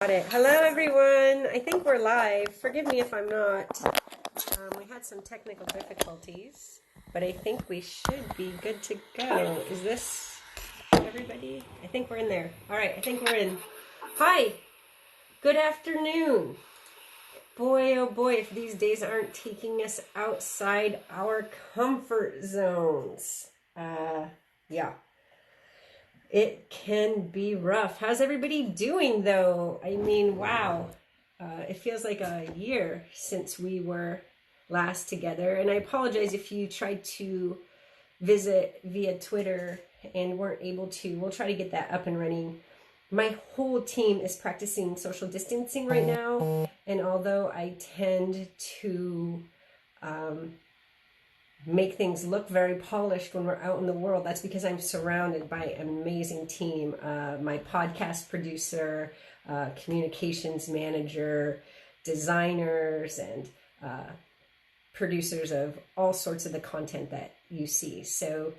Got it. Hello, everyone. I think we're live. Forgive me if I'm not. We had some technical difficulties, but I think we should be good to go. Is this everybody? I think we're in there. All right, I think we're in. Hi. Good afternoon. Boy, oh boy, if these days aren't taking us outside our comfort zones. Yeah. It can be rough. How's everybody doing, though? I mean, wow. It feels like a year since we were last together. And I apologize if you tried to visit via Twitter and weren't able to. We'll try to get that up and running. My whole team is practicing social distancing right now. And although I tend to make things look very polished when we're out in the world, that's because I'm surrounded by an amazing team. My podcast producer, communications manager, designers, and producers of all sorts of the content that you see. So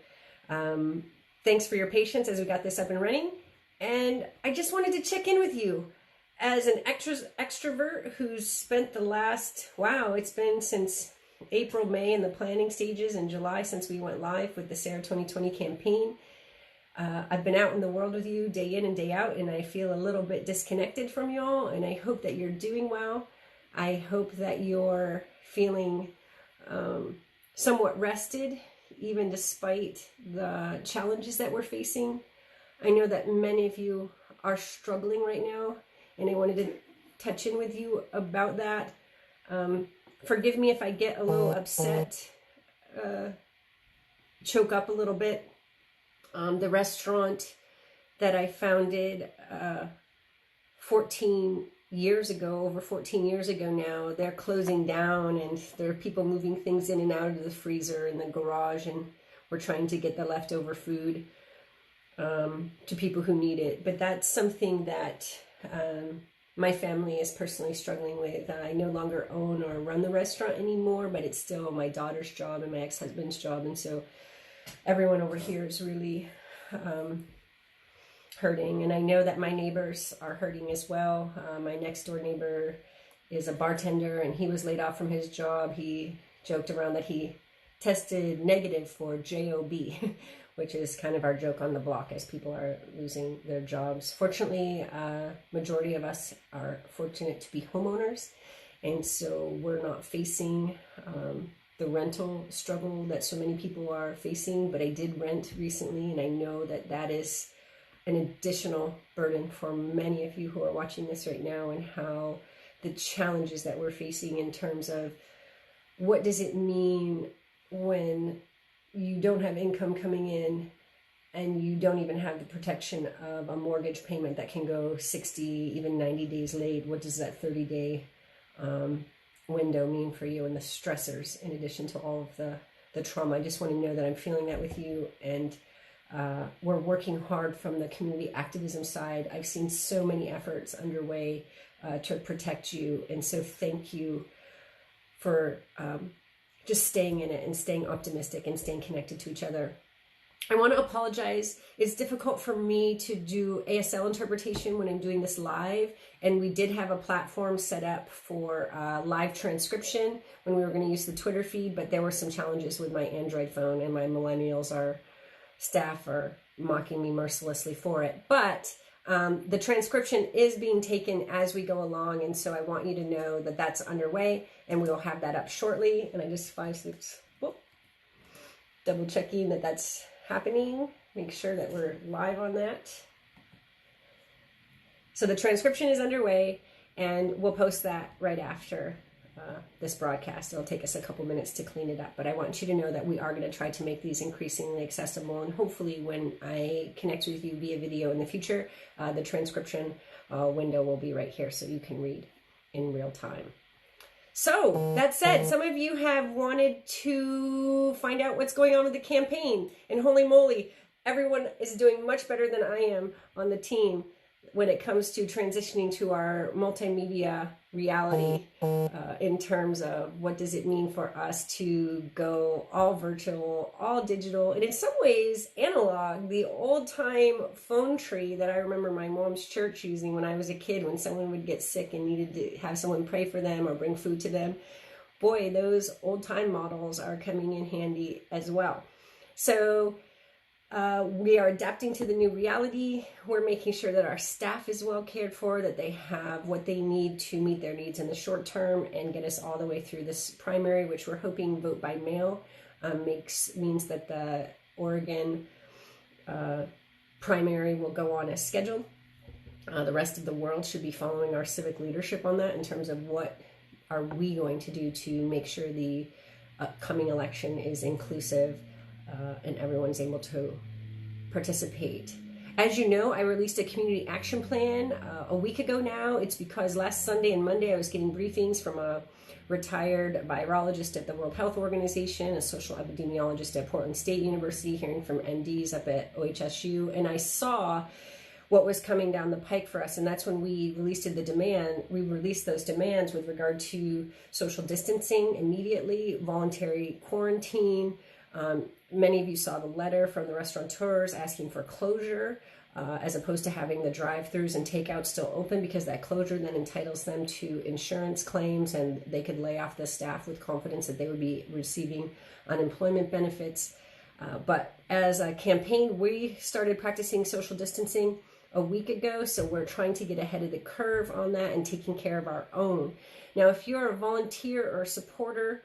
thanks for your patience as we got this up and running. And I just wanted to check in with you as an extrovert who's spent the last, it's been since April, May in the planning stages, and July since we went live with the Sarah 2020 campaign. I've been out in the world with you day in and day out, and I feel a little bit disconnected from y'all, and I hope that you're doing well. I hope that you're feeling somewhat rested, even despite the challenges that we're facing. I know that many of you are struggling right now, and I wanted to touch in with you about that. Forgive me if I get a little upset, choke up a little bit. The restaurant that I founded 14 years ago, over 14 years ago now, they're closing down, and there are people moving things in and out of the freezer and the garage, and we're trying to get the leftover food to people who need it. But that's something that my family is personally struggling with. I no longer own or run the restaurant anymore, but it's still my daughter's job and my ex-husband's job. And so everyone over here is really hurting. And I know that my neighbors are hurting as well. My next door neighbor is a bartender, and he was laid off from his job. He joked around that he tested negative for JOB, which is kind of our joke on the block as people are losing their jobs. Fortunately, majority of us are fortunate to be homeowners, and so we're not facing the rental struggle that so many people are facing. But I did rent recently, and I know that that is an additional burden for many of you who are watching this right now, and how the challenges that we're facing in terms of what does it mean when you don't have income coming in and you don't even have the protection of a mortgage payment that can go 60, even 90 days late. What does that 30-day window mean for you, and the stressors in addition to all of the trauma? I just want to know that I'm feeling that with you, and we're working hard from the community activism side. I've seen so many efforts underway to protect you, and so thank you for just staying in it and staying optimistic and staying connected to each other. I want to apologize. It's difficult for me to do ASL interpretation when I'm doing this live, and we did have a platform set up for live transcription when we were going to use the Twitter feed, but there were some challenges with my Android phone, and my millennials, our staff, are mocking me mercilessly for it. But the transcription is being taken as we go along, and so I want you to know that that's underway, and we will have that up shortly. And I just double checking that that's happening. Make sure that we're live on that. So the transcription is underway, and we'll post that right after this broadcast. It'll take us a couple minutes to clean it up, but I want you to know that we are going to try to make these increasingly accessible, and hopefully when I connect with you via video in the future, the transcription window will be right here so you can read in real time. So that said, some of you have wanted to find out what's going on with the campaign, and holy moly, everyone is doing much better than I am on the team. when it comes to transitioning to our multimedia reality, in terms of what does it mean for us to go all virtual, all digital, and in some ways analog. The old time phone tree that I remember my mom's church using when I was a kid, when someone would get sick and needed to have someone pray for them or bring food to them. Boy, those old time models are coming in handy as well. So we are adapting to the new reality. We're making sure that our staff is well cared for, that they have what they need to meet their needs in the short term and get us all the way through this primary, which we're hoping vote by mail means that the Oregon primary will go on as scheduled. The rest of the world should be following our civic leadership on that in terms of what are we going to do to make sure the upcoming election is inclusive and everyone's able to participate. As you know, I released a community action plan a week ago now. It's because last Sunday and Monday I was getting briefings from a retired virologist at the World Health Organization, a social epidemiologist at Portland State University, hearing from MDs up at OHSU, and I saw what was coming down the pike for us, and that's when we released those demands with regard to social distancing immediately, voluntary quarantine. Many of you saw the letter from the restaurateurs asking for closure, as opposed to having the drive-thrus and takeout still open, because that closure then entitles them to insurance claims and they could lay off the staff with confidence that they would be receiving unemployment benefits. But as a campaign, we started practicing social distancing a week ago, so we're trying to get ahead of the curve on that and taking care of our own. Now, if you're a volunteer or a supporter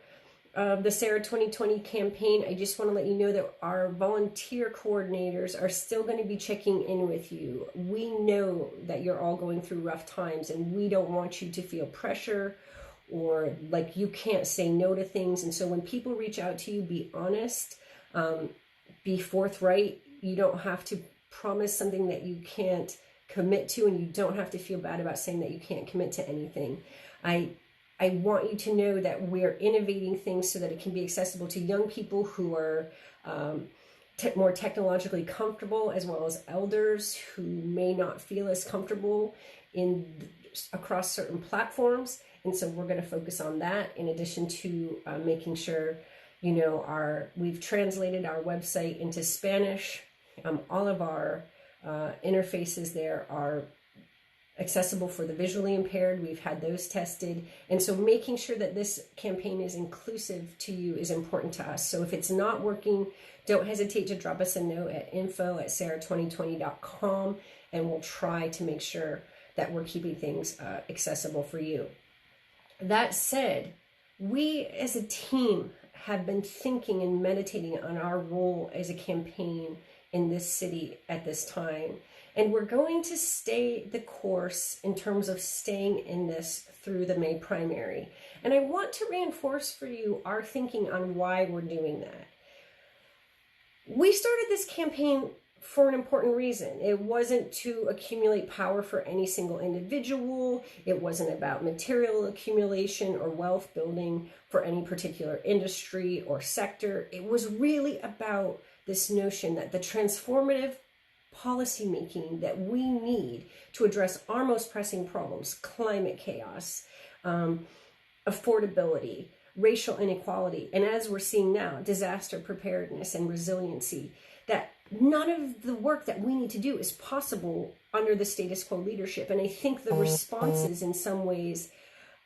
of the Sarah 2020 campaign, I just want to let you know that our volunteer coordinators are still going to be checking in with you. We know that you're all going through rough times, and we don't want you to feel pressure or like you can't say no to things. And so when people reach out to you, be honest, be forthright. You don't have to promise something that you can't commit to, and you don't have to feel bad about saying that you can't commit to anything. I want you to know that we're innovating things so that it can be accessible to young people who are more technologically comfortable, as well as elders who may not feel as comfortable across certain platforms. And so we're going to focus on that, in addition to making sure, we've translated our website into Spanish. All of our interfaces there are accessible for the visually impaired. We've had those tested. And so making sure that this campaign is inclusive to you is important to us. So if it's not working, don't hesitate to drop us a note at info@sarah2020.com, and we'll try to make sure that we're keeping things accessible for you. That said, we as a team have been thinking and meditating on our role as a campaign in this city at this time. And we're going to stay the course in terms of staying in this through the May primary. And I want to reinforce for you our thinking on why we're doing that. We started this campaign for an important reason. It wasn't to accumulate power for any single individual. It wasn't about material accumulation or wealth building for any particular industry or sector. It was really about this notion that the transformative policymaking that we need to address our most pressing problems, climate chaos, affordability, racial inequality, and as we're seeing now, disaster preparedness and resiliency, that none of the work that we need to do is possible under the status quo leadership. And I think the responses in some ways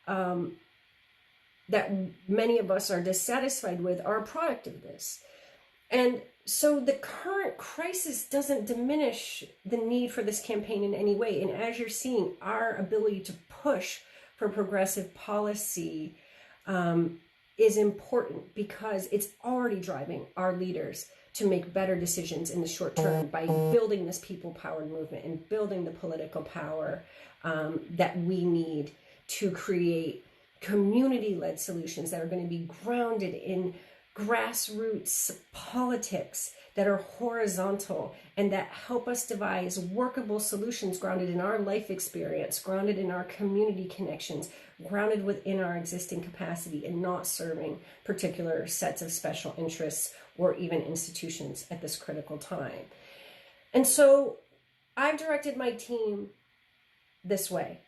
that many of us are dissatisfied with are a product of this. And so the current crisis doesn't diminish the need for this campaign in any way. And as you're seeing, our ability to push for progressive policy is important, because it's already driving our leaders to make better decisions in the short term by building this people-powered movement and building the political power that we need to create community-led solutions that are going to be grounded in grassroots politics, that are horizontal, and that help us devise workable solutions grounded in our life experience, grounded in our community connections, grounded within our existing capacity, and not serving particular sets of special interests or even institutions at this critical time. And so I've directed my team this way.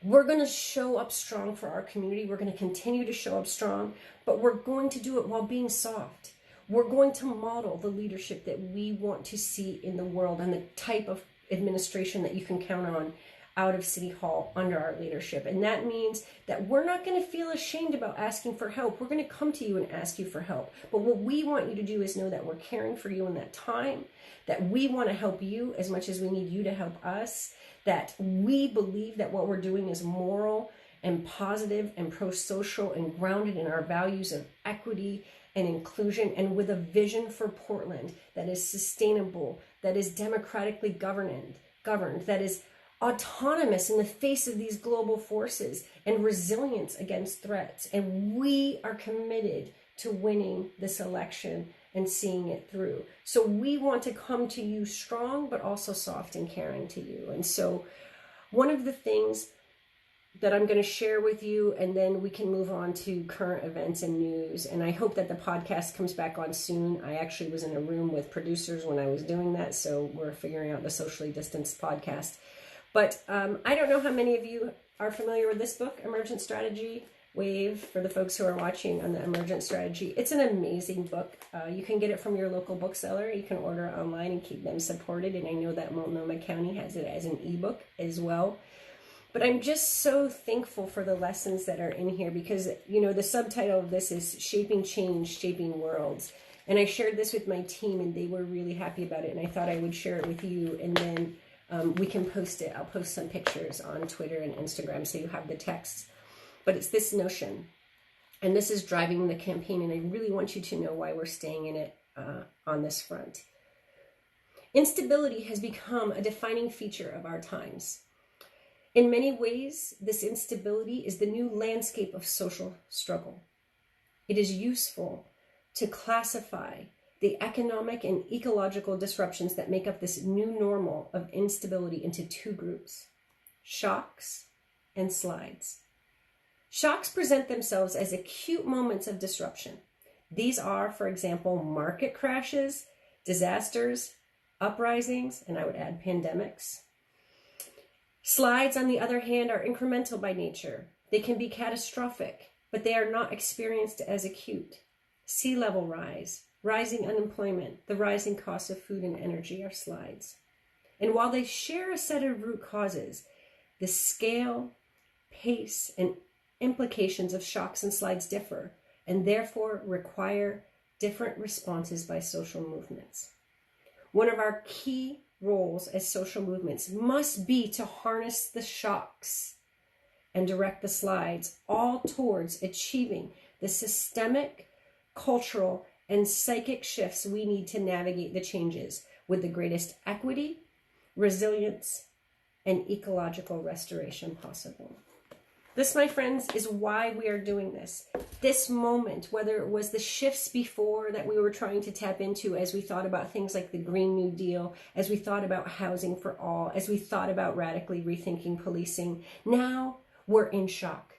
We're going to show up strong for our community. We're going to continue to show up strong, but we're going to do it while being soft. We're going to model the leadership that we want to see in the world and the type of administration that you can count on out of City Hall under our leadership. And that means that we're not going to feel ashamed about asking for help. We're going to come to you and ask you for help. But what we want you to do is know that we're caring for you in that time, that we want to help you as much as we need you to help us, that we believe that what we're doing is moral and positive and pro-social and grounded in our values of equity and inclusion, and with a vision for Portland that is sustainable, that is democratically governed, that is autonomous in the face of these global forces and resilience against threats. And we are committed to winning this election and seeing it through. So we want to come to you strong, but also soft and caring to you. And so one of the things that I'm going to share with you, and then we can move on to current events and news. And I hope that the podcast comes back on soon. I actually was in a room with producers when I was doing that, so we're figuring out the socially distanced podcast. But I don't know how many of you are familiar with this book, Emergent Strategy Wave, for the folks who are watching on the Emergent Strategy. It's an amazing book. You can get it from your local bookseller. You can order it online and keep them supported. And I know that Multnomah County has it as an ebook as well. But I'm just so thankful for the lessons that are in here because, you know, the subtitle of this is Shaping Change, Shaping Worlds. And I shared this with my team and they were really happy about it. And I thought I would share it with you, and then we can post it. I'll post some pictures on Twitter and Instagram so you have the text. But it's this notion, and this is driving the campaign, and I really want you to know why we're staying in it on this front. Instability has become a defining feature of our times. In many ways, this instability is the new landscape of social struggle. It is useful to classify the economic and ecological disruptions that make up this new normal of instability into two groups: shocks and slides. Shocks present themselves as acute moments of disruption. These are, for example, market crashes, disasters, uprisings, and I would add pandemics. Slides, on the other hand, are incremental by nature. They can be catastrophic, but they are not experienced as acute. Sea level rise, rising unemployment, the rising cost of food and energy are slides. And while they share a set of root causes, the scale, pace, and implications of shocks and slides differ, and therefore require different responses by social movements. One of our key roles as social movements must be to harness the shocks and direct the slides, all towards achieving the systemic, cultural, and psychic shifts we need to navigate the changes with the greatest equity, resilience, and ecological restoration possible. This, my friends, is why we are doing this. This moment, whether it was the shifts before that we were trying to tap into as we thought about things like the Green New Deal, as we thought about housing for all, as we thought about radically rethinking policing, now we're in shock.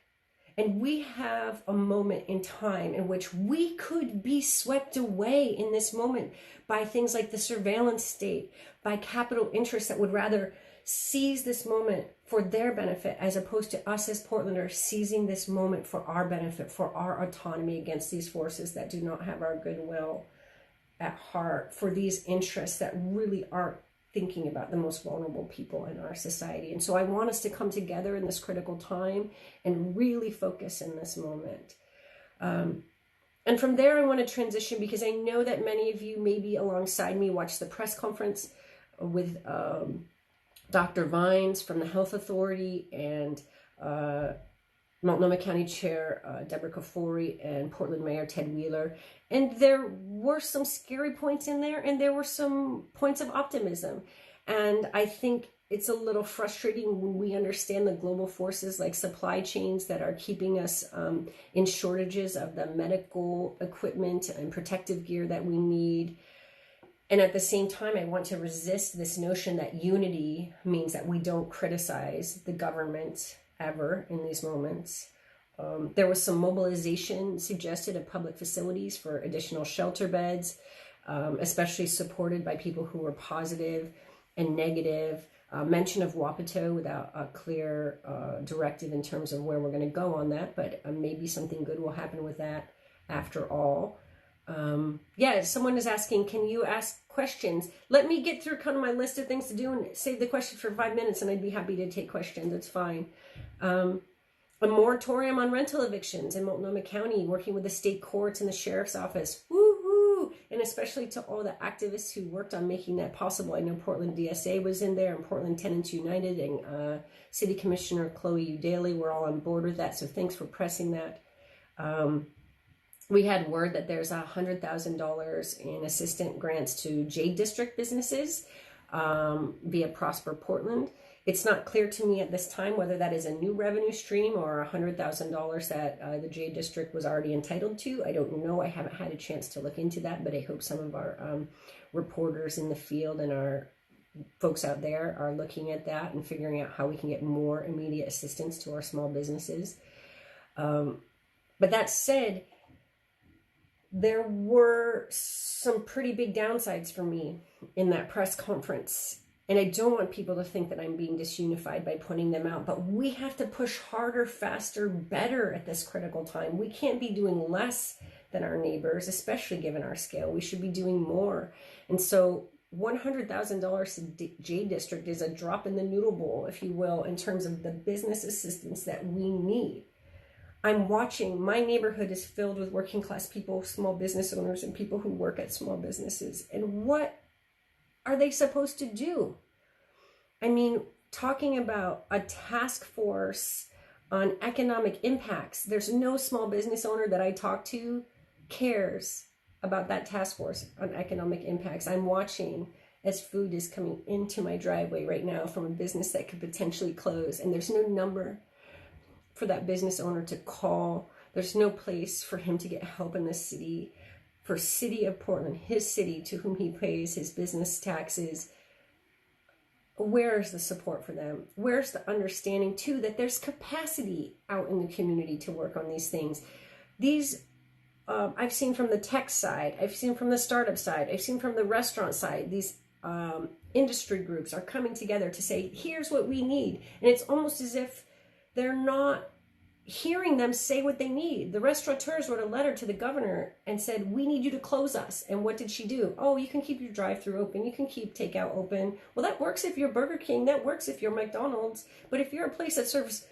And we have a moment in time in which we could be swept away in this moment by things like the surveillance state, by capital interests that would rather seize this moment for their benefit as opposed to us as Portlanders seizing this moment for our benefit, for our autonomy against these forces that do not have our goodwill at heart, for these interests that really aren't thinking about the most vulnerable people in our society. And so I want us to come together in this critical time and really focus in this moment. And from there, I want to transition because I know that many of you maybe alongside me watched the press conference with Dr. Vines from the Health Authority and Multnomah County Chair Deborah Kafoury and Portland Mayor Ted Wheeler. And there were some scary points in there, and there were some points of optimism. And I think it's a little frustrating when we understand the global forces like supply chains that are keeping us in shortages of the medical equipment and protective gear that we need. And at the same time, I want to resist this notion that unity means that we don't criticize the government ever in these moments. There was some mobilization suggested of public facilities for additional shelter beds, especially supported by people who were positive and negative mention of Wapato without a clear directive in terms of where we're going to go on that, but maybe something good will happen with that after all. Yeah, someone is asking, can you ask questions? Let me get through kind of my list of things to do and save the question for 5 minutes, and I'd be happy to take questions. It's fine. A moratorium on rental evictions in Multnomah County, working with the state courts and the sheriff's office. Woohoo! And especially to all the activists who worked on making that possible. I know Portland DSA was in there, and Portland Tenants United, and City Commissioner Chloe Udaly were all on board with that. So thanks for pressing that. We had word that there's $100,000 in assistant grants to Jade District businesses via Prosper Portland. It's not clear to me at this time whether that is a new revenue stream or $100,000 that the Jade District was already entitled to. I don't know. I haven't had a chance to look into that, but I hope some of our reporters in the field and our folks out there are looking at that and figuring out how we can get more immediate assistance to our small businesses. But that said, there were some pretty big downsides for me in that press conference. And I don't want people to think that I'm being disunified by pointing them out, but we have to push harder, faster, better at this critical time. We can't be doing less than our neighbors, especially given our scale. We should be doing more. And so $100,000 to J District is a drop in the noodle bowl, if you will, in terms of the business assistance that we need. I'm watching, my neighborhood is filled with working class people, small business owners, and people who work at small businesses. And what are they supposed to do? I mean, talking about a task force on economic impacts, there's no small business owner that I talk to cares about that task force on economic impacts. I'm watching as food is coming into my driveway right now from a business that could potentially close, and there's no number for that business owner to call. There's no place for him to get help in the city. For City of Portland, his city, to whom he pays his business taxes, where's the support for them? Where's the understanding, too, that there's capacity out in the community to work on these things? These, I've seen from the tech side, I've seen from the startup side, I've seen from the restaurant side, these industry groups are coming together to say, here's what we need. And it's almost as if they're not hearing them say what they need. The restaurateurs wrote a letter to the governor and said, we need you to close us. And what did she do? Oh, you can keep your drive-through open. You can keep takeout open. Well, that works if you're Burger King. That works if you're McDonald's. But if you're a place that serves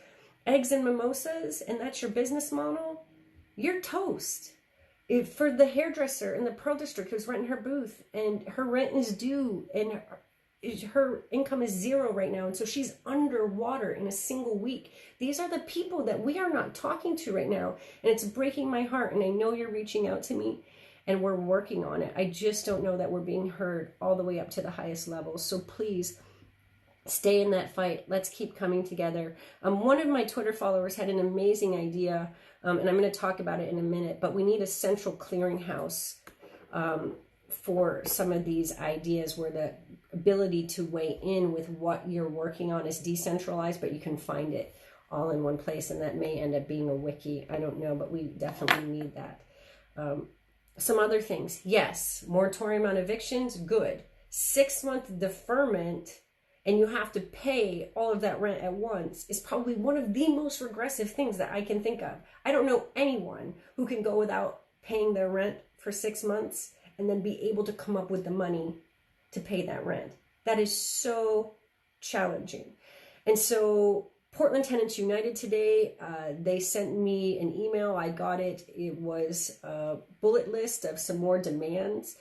eggs and mimosas and that's your business model, you're toast. For the hairdresser in the Pearl District who's renting her booth and her rent is due and her income is zero right now, and so she's underwater in a single week. These are the people that we are not talking to right now, and it's breaking my heart, and I know you're reaching out to me, and we're working on it. I just don't know that we're being heard all the way up to the highest levels, so please stay in that fight. Let's keep coming together. One of my Twitter followers had an amazing idea, and I'm going to talk about it in a minute, but we need a central clearinghouse for some of these ideas where the ability to weigh in with what you're working on is decentralized, but you can find it all in one place, and that may end up being a wiki. I don't know, but we definitely need that. Some other things. Yes, moratorium on evictions, good. 6-month deferment, and you have to pay all of that rent at once is probably one of the most regressive things that I can think of. I don't know anyone who can go without paying their rent for 6 months and then be able to come up with the money to pay that rent. That is so challenging. And so Portland Tenants United today, they sent me an email. I got it. It was a bullet list of some more demands.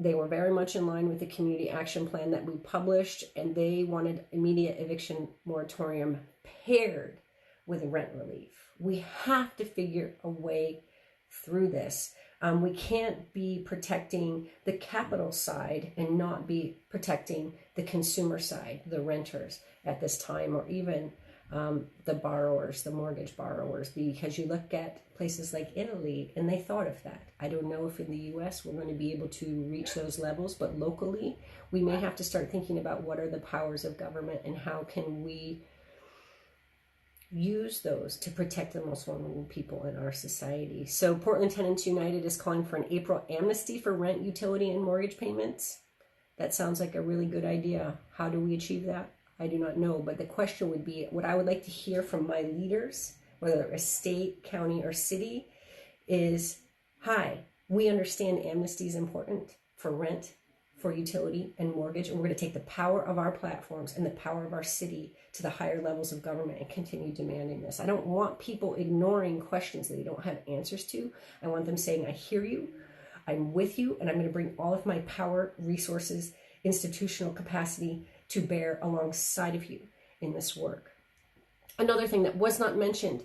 They were very much in line with the community action plan that we published, and they wanted immediate eviction moratorium paired with rent relief. We have to figure a way through this. We can't be protecting the capital side and not be protecting the consumer side, the renters at this time, or even the borrowers, the mortgage borrowers, because you look at places like Italy and they thought of that. I don't know if in the US we're going to be able to reach those levels, but locally we may have to start thinking about what are the powers of government and how can we use those to protect the most vulnerable people in our society. So Portland Tenants United is calling for an April amnesty for rent, utility, and mortgage payments. That sounds like a really good idea. How do we achieve that? I do not know, but the question would be, what I would like to hear from my leaders, whether a state, county, or city, is, hi, we understand amnesty is important for rent, for utility, and mortgage, and we're going to take the power of our platforms and the power of our city to the higher levels of government and continue demanding this. I don't want people ignoring questions that they don't have answers to. I want them saying, I hear you, I'm with you, and I'm going to bring all of my power, resources, institutional capacity to bear alongside of you in this work. Another thing that was not mentioned,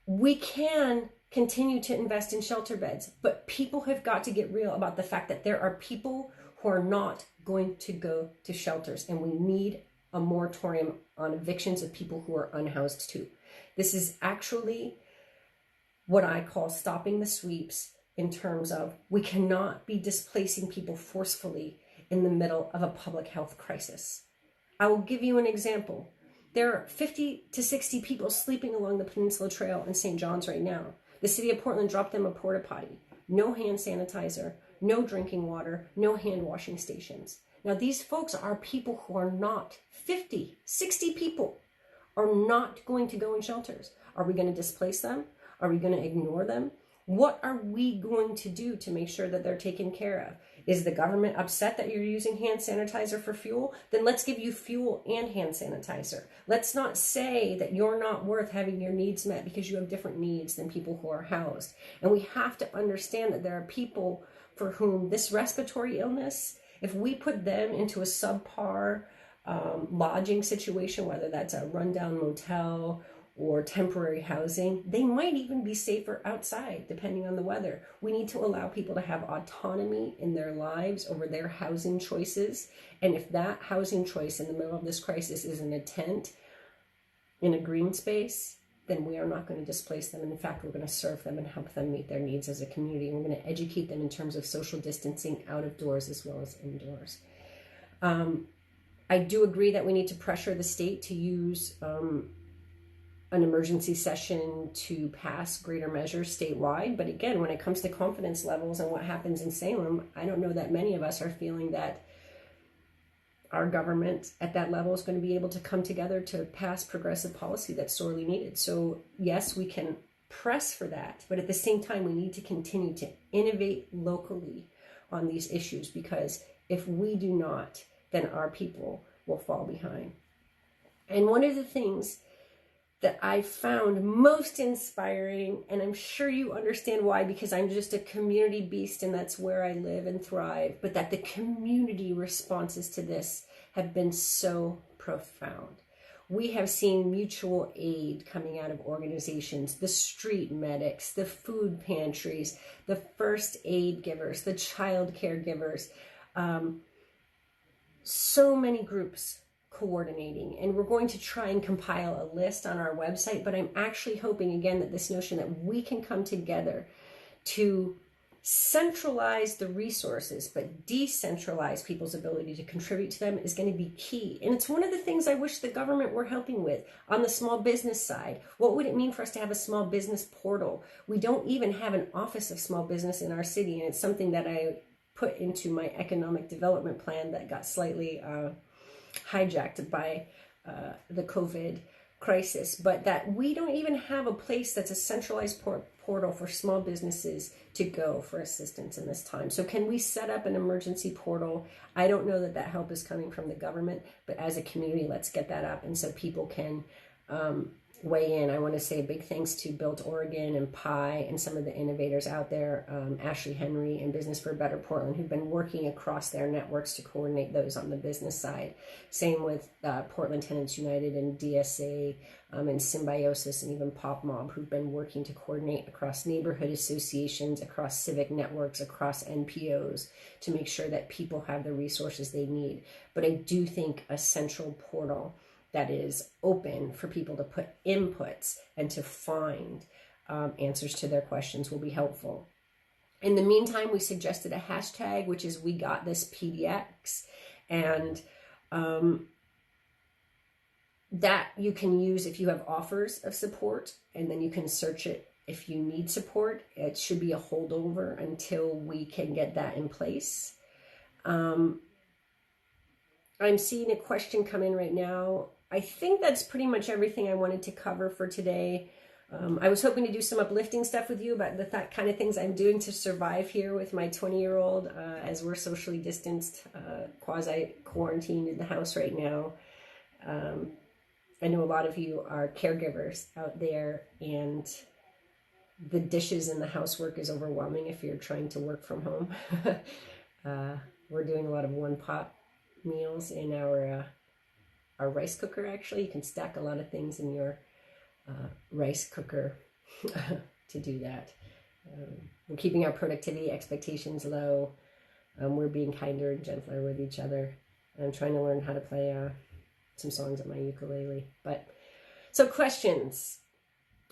we can continue to invest in shelter beds, but people have got to get real about the fact that there are people who are not going to go to shelters, and we need a moratorium on evictions of people who are unhoused too. This is actually what I call stopping the sweeps, in terms of we cannot be displacing people forcefully in the middle of a public health crisis. I will give you an example. There are 50 to 60 people sleeping along the Peninsula Trail in St. John's right now. The city of Portland dropped them a porta potty. No hand sanitizer, no drinking water, no hand washing stations. Now these folks are people who are not, 50, 60 people are not going to go in shelters. Are we going to displace them? Are we going to ignore them? What are we going to do to make sure that they're taken care of? Is the government upset that you're using hand sanitizer for fuel? Then let's give you fuel and hand sanitizer. Let's not say that you're not worth having your needs met because you have different needs than people who are housed. And we have to understand that there are people for whom this respiratory illness, if we put them into a subpar lodging situation, whether that's a rundown motel or temporary housing, they might even be safer outside, depending on the weather. We need to allow people to have autonomy in their lives over their housing choices. And if that housing choice in the middle of this crisis is in a tent, in a green space, then we are not going to displace them. And in fact, we're going to serve them and help them meet their needs as a community. And we're going to educate them in terms of social distancing out of doors as well as indoors. I do agree that we need to pressure the state to use an emergency session to pass greater measures statewide. But again, when it comes to confidence levels and what happens in Salem, I don't know that many of us are feeling that our government at that level is going to be able to come together to pass progressive policy that's sorely needed. So yes, we can press for that, but at the same time, we need to continue to innovate locally on these issues, because if we do not, then our people will fall behind. And one of the things that I found most inspiring, and I'm sure you understand why, because I'm just a community beast and that's where I live and thrive, but that the community responses to this have been so profound. We have seen mutual aid coming out of organizations, the street medics, the food pantries, the first aid givers, the child care givers, so many groups coordinating, and we're going to try and compile a list on our website, but I'm actually hoping again that this notion that we can come together to centralize the resources but decentralize people's ability to contribute to them is going to be key. And it's one of the things I wish the government were helping with on the small business side. What would it mean for us to have a small business portal? We don't even have an office of small business in our city, and it's something that I put into my economic development plan that got slightly hijacked by the COVID crisis, but that we don't even have a place that's a centralized portal for small businesses to go for assistance in this time. So can we set up an emergency portal? I don't know that that help is coming from the government, but as a community, let's get that up, and so people can weigh in. I want to say a big thanks to Built Oregon and Pi and some of the innovators out there, Ashley Henry and Business for a Better Portland, who've been working across their networks to coordinate those on the business side. Same with Portland Tenants United and DSA and Symbiosis and even Pop Mob, who've been working to coordinate across neighborhood associations, across civic networks, across NPOs to make sure that people have the resources they need. But I do think a central portal that is open for people to put inputs and to find answers to their questions will be helpful. In the meantime, we suggested a hashtag, which is We Got This PDX, and that you can use if you have offers of support, and then you can search it if you need support. It should be a holdover until we can get that in place. I'm seeing a question come in right now. I think that's pretty much everything I wanted to cover for today. I was hoping to do some uplifting stuff with you about the kind of things I'm doing to survive here with my 20-year-old as we're socially distanced, quasi-quarantined in the house right now. I know a lot of you are caregivers out there, and the dishes and the housework is overwhelming if you're trying to work from home. We're doing a lot of one-pot meals in our rice cooker. Actually, you can stack a lot of things in your rice cooker to do that. We're keeping our productivity expectations low. We're being kinder and gentler with each other. I'm trying to learn how to play some songs on my ukulele. So questions.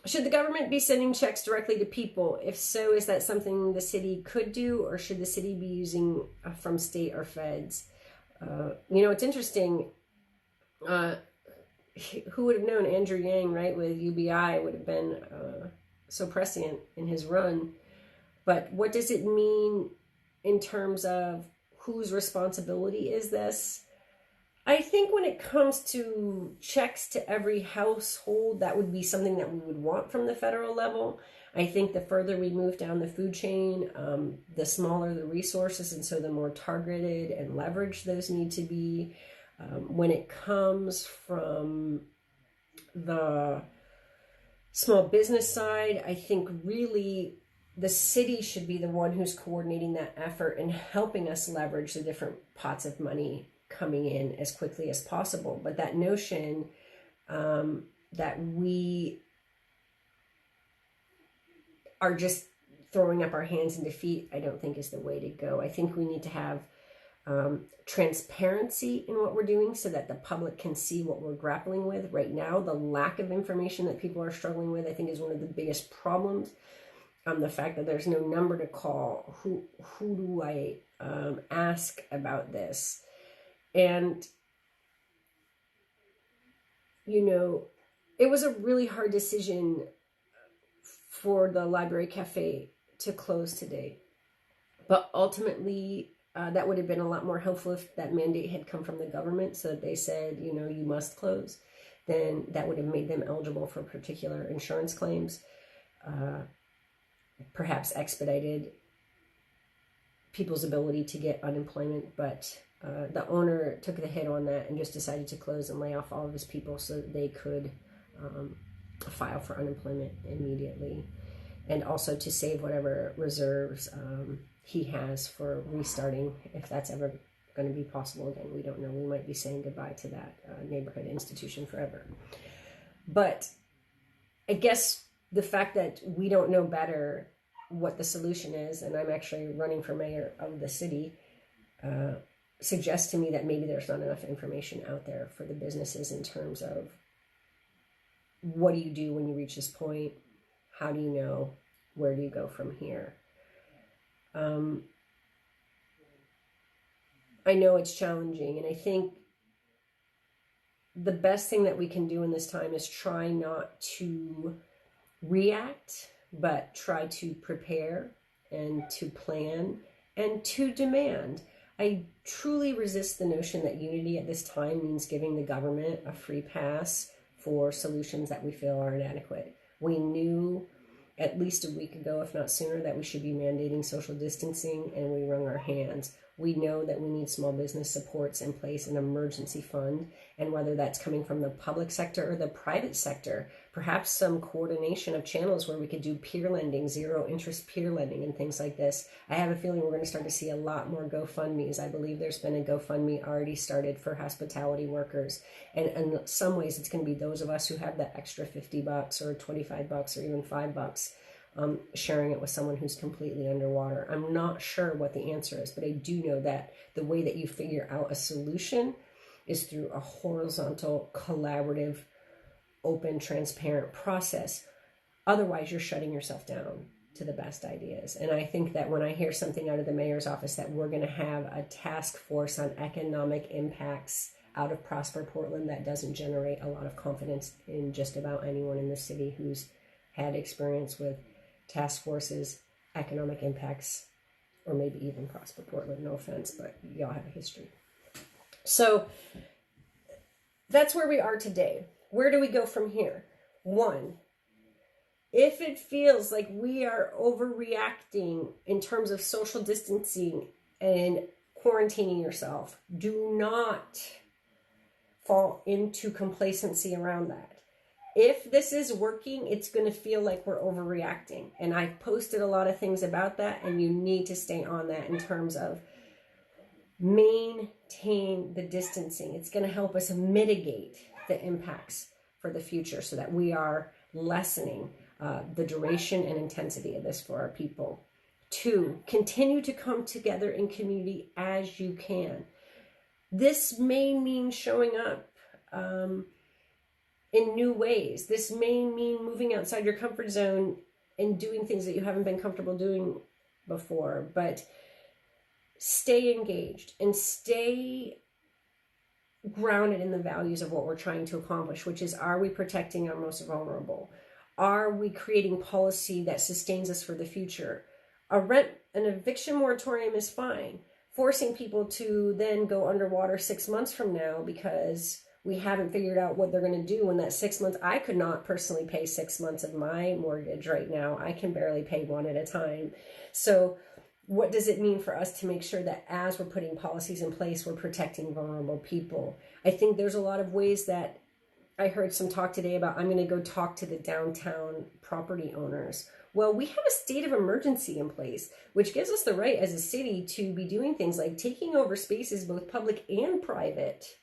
Should the government be sending checks directly to people? If so, is that something the city could do, or should the city be using from state or feds? It's interesting. Who would have known Andrew Yang, right, with UBI would have been so prescient in his run. But what does it mean in terms of whose responsibility is this? I think when it comes to checks to every household, that would be something that we would want from the federal level. I think the further we move down the food chain, the smaller the resources, and so the more targeted and leveraged those need to be. When it comes from the small business side, I think really the city should be the one who's coordinating that effort and helping us leverage the different pots of money coming in as quickly as possible. But that notion that we are just throwing up our hands in defeat, I don't think is the way to go. I think we need to have transparency in what we're doing so that the public can see what we're grappling with. Right now, the lack of information that people are struggling with, I think, is one of the biggest problems. The fact that there's no number to call. Who do I ask about this? And, it was a really hard decision for the Library Cafe to close today. But ultimately, that would have been a lot more helpful if that mandate had come from the government, so that they said, you must close. Then that would have made them eligible for particular insurance claims, perhaps expedited people's ability to get unemployment. But the owner took the hit on that and just decided to close and lay off all of his people so that they could file for unemployment immediately, and also to save whatever reserves he has for restarting, if that's ever going to be possible again. We don't know. We might be saying goodbye to that neighborhood institution forever. But I guess the fact that we don't know better what the solution is, and I'm actually running for mayor of the city, suggests to me that maybe there's not enough information out there for the businesses in terms of what do you do when you reach this point? How do you know? Where do you go from here? I know it's challenging, and I think the best thing that we can do in this time is try not to react, but try to prepare and to plan and to demand. I truly resist the notion that unity at this time means giving the government a free pass for solutions that we feel are inadequate. We knew at least a week ago, if not sooner, that we should be mandating social distancing, and we wrung our hands. We know that we need small business supports in place, an emergency fund, and whether that's coming from the public sector or the private sector, perhaps some coordination of channels where we could do peer lending, zero interest peer lending, and things like this. I have a feeling we're going to start to see a lot more GoFundMes. I believe there's been a GoFundMe already started for hospitality workers. And in some ways, it's going to be those of us who have that extra $50 or $25 or even $5. Sharing it with someone who's completely underwater. I'm not sure what the answer is, but I do know that the way that you figure out a solution is through a horizontal, collaborative, open, transparent process. Otherwise, you're shutting yourself down to the best ideas. And I think that when I hear something out of the mayor's office that we're going to have a task force on economic impacts out of Prosper Portland, that doesn't generate a lot of confidence in just about anyone in the city who's had experience with task forces, economic impacts, or maybe even Prosper Portland. No offense, but y'all have a history. So that's where we are today. Where do we go from here? One, if it feels like we are overreacting in terms of social distancing and quarantining yourself, do not fall into complacency around that. If this is working, it's going to feel like we're overreacting. And I've posted a lot of things about that, and you need to stay on that in terms of maintain the distancing. It's going to help us mitigate the impacts for the future so that we are lessening the duration and intensity of this for our people. 2, continue to come together in community as you can. This may mean showing up in new ways. This may mean moving outside your comfort zone and doing things that you haven't been comfortable doing before. But stay engaged and stay grounded in the values of what we're trying to accomplish, which is, are we protecting our most vulnerable? Are we creating policy that sustains us for the future? An eviction moratorium is fine. Forcing people to then go underwater 6 months from now because we haven't figured out what they're going to do in that 6 months. I could not personally pay 6 months of my mortgage right now. I can barely pay one at a time. So what does it mean for us to make sure that as we're putting policies in place, we're protecting vulnerable people? I think there's a lot of ways that I heard some talk today about, I'm going to go talk to the downtown property owners. Well, we have a state of emergency in place, which gives us the right as a city to be doing things like taking over spaces, both public and private,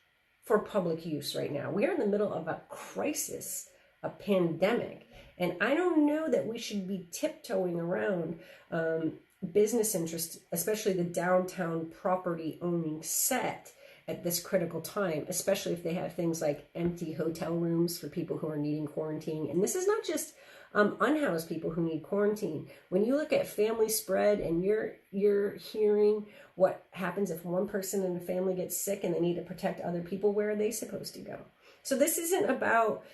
for public use right now. We are in the middle of a crisis, a pandemic. And I don't know that we should be tiptoeing around business interests, especially the downtown property owning set at this critical time, especially if they have things like empty hotel rooms for people who are needing quarantine. And this is not just unhoused people who need quarantine. When you look at family spread and you're hearing what happens if one person in a family gets sick and they need to protect other people, where are they supposed to go? So this isn't about,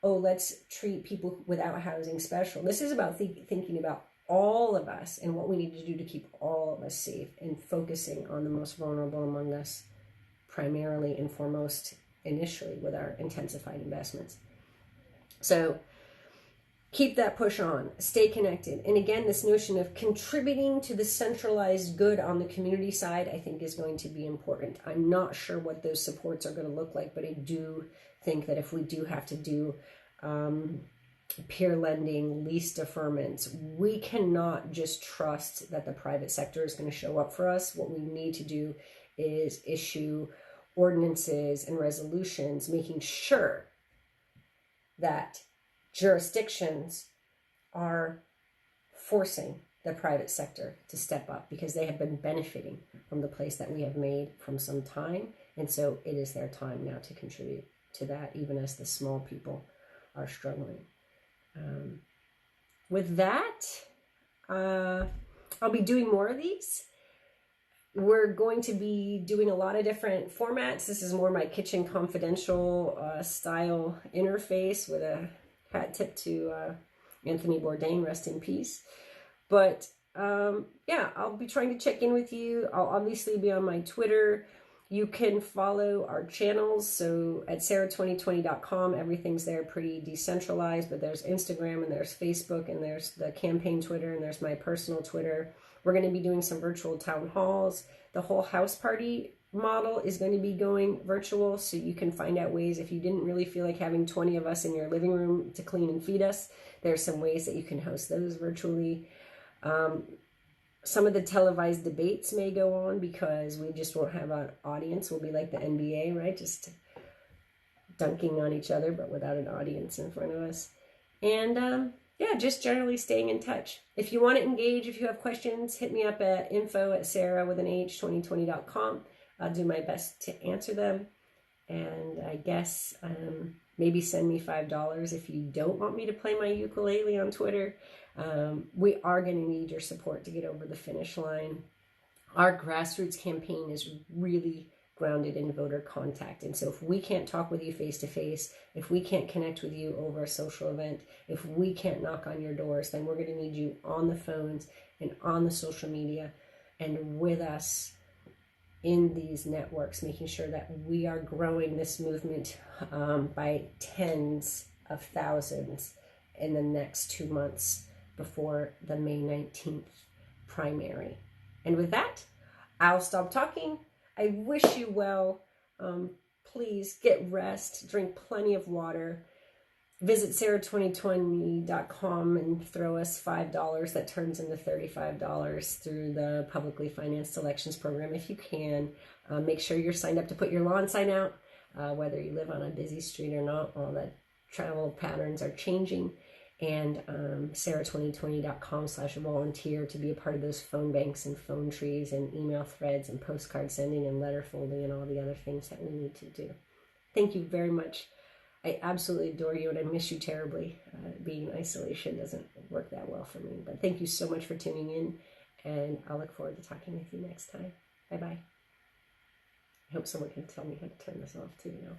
let's treat people without housing special. This is about thinking about all of us and what we need to do to keep all of us safe, and focusing on the most vulnerable among us, primarily and foremost initially with our intensified investments. So keep that push on, stay connected. And again, this notion of contributing to the centralized good on the community side, I think is going to be important. I'm not sure what those supports are going to look like, but I do think that if we do have to do peer lending, lease deferments, we cannot just trust that the private sector is going to show up for us. What we need to do is issue ordinances and resolutions, making sure that jurisdictions are forcing the private sector to step up, because they have been benefiting from the place that we have made from some time. And so it is their time now to contribute to that, even as the small people are struggling. With that, I'll be doing more of these. We're going to be doing a lot of different formats. This is more my Kitchen Confidential style interface, with a hat tip to Anthony Bourdain, rest in peace. But I'll be trying to check in with you. I'll obviously be on my Twitter. You can follow our channels. So at sarah2020.com, everything's there pretty decentralized, but there's Instagram and there's Facebook and there's the campaign Twitter and there's my personal Twitter. We're going to be doing some virtual town halls. The whole house party model is going to be going virtual, so you can find out ways, if you didn't really feel like having 20 of us in your living room to clean and feed us, there's some ways that you can host those virtually. Some of the televised debates may go on because we just won't have an audience. We'll be like the NBA, right? Just dunking on each other, but without an audience in front of us. And just generally staying in touch. If you want to engage, if you have questions, hit me up at info@sarah2020.com. I'll do my best to answer them. And I guess maybe send me $5 if you don't want me to play my ukulele on Twitter. We are going to need your support to get over the finish line. Our grassroots campaign is really grounded in voter contact. And so if we can't talk with you face to face, if we can't connect with you over a social event, if we can't knock on your doors, then we're going to need you on the phones and on the social media and with us in these networks, making sure that we are growing this movement by tens of thousands in the next 2 months before the May 19th primary. And with that, I'll stop talking. I wish you well. Please get rest, drink plenty of water. Visit sarah2020.com and throw us $5 that turns into $35 through the publicly financed elections program if you can. Make sure you're signed up to put your lawn sign out, whether you live on a busy street or not. All the travel patterns are changing. And sarah2020.com/volunteer to be a part of those phone banks and phone trees and email threads and postcard sending and letter folding and all the other things that we need to do. Thank you very much. I absolutely adore you and I miss you terribly. Being in isolation doesn't work that well for me. But thank you so much for tuning in, and I'll look forward to talking with you next time. Bye-bye. I hope someone can tell me how to turn this off too now.